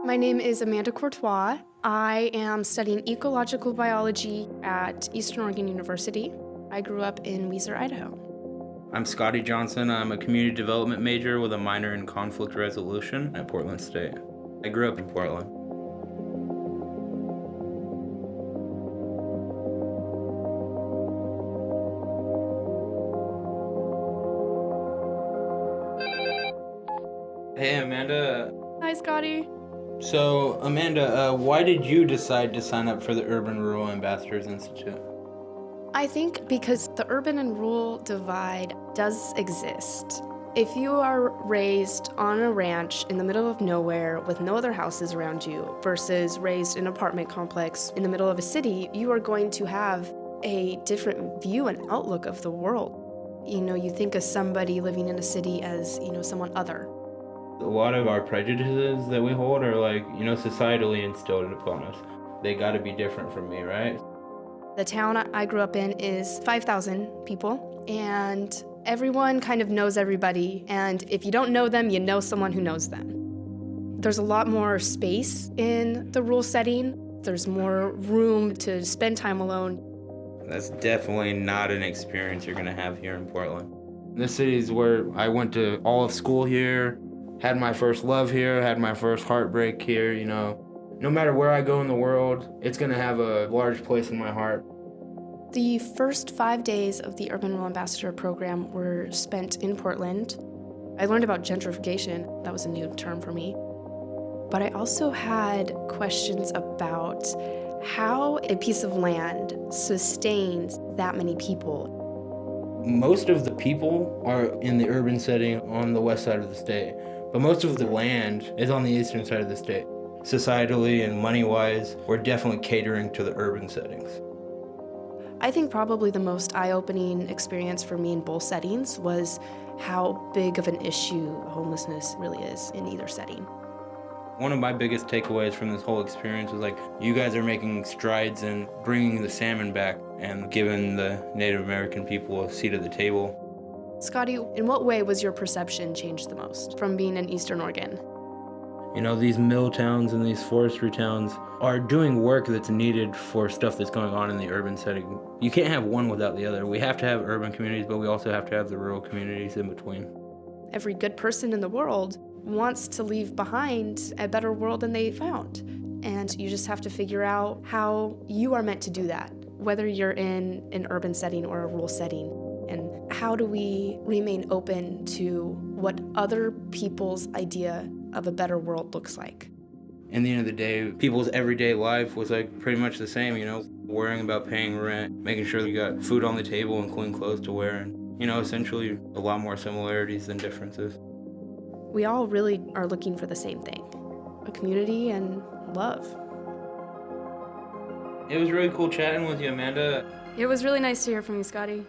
My name is Amanda Courtois. I am studying ecological biology at Eastern Oregon University. I grew up in Weiser, Idaho. I'm Scotty Johnson. I'm a community development major with a minor in conflict resolution at Portland State. I grew up in Portland. Hey, Amanda. Hi, Scotty. So, Amanda, why did you decide to sign up for the Urban Rural Ambassadors Institute? I think because the urban and rural divide does exist. If you are raised on a ranch in the middle of nowhere with no other houses around you versus raised in an apartment complex in the middle of a city, you are going to have a different view and outlook of the world. You think of somebody living in a city as, someone other. A lot of our prejudices that we hold are societally instilled upon us. They gotta be different from me, right? The town I grew up in is 5,000 people, and everyone kind of knows everybody, and if you don't know them, you know someone who knows them. There's a lot more space in the rural setting. There's more room to spend time alone. That's definitely not an experience you're gonna have here in Portland. This city is where I went to all of school here, had my first love here, had my first heartbreak here, No matter where I go in the world, it's gonna have a large place in my heart. The first 5 days of the Urban Rural Ambassador program were spent in Portland. I learned about gentrification. That was a new term for me. But I also had questions about how a piece of land sustains that many people. Most of the people are in the urban setting on the west side of the state, but most of the land is on the eastern side of the state. Societally and money-wise, we're definitely catering to the urban settings. I think probably the most eye-opening experience for me in both settings was how big of an issue homelessness really is in either setting. One of my biggest takeaways from this whole experience was you guys are making strides in bringing the salmon back and giving the Native American people a seat at the table. Scotty, in what way was your perception changed the most from being in Eastern Oregon? These mill towns and these forestry towns are doing work that's needed for stuff that's going on in the urban setting. You can't have one without the other. We have to have urban communities, but we also have to have the rural communities in between. Every good person in the world wants to leave behind a better world than they found. And you just have to figure out how you are meant to do that, whether you're in an urban setting or a rural setting. And how do we remain open to what other people's idea of a better world looks like? In the end of the day, people's everyday life was pretty much the same, worrying about paying rent, making sure you got food on the table and clean clothes to wear, and, essentially a lot more similarities than differences. We all really are looking for the same thing, a community and love. It was really cool chatting with you, Amanda. It was really nice to hear from you, Scotty.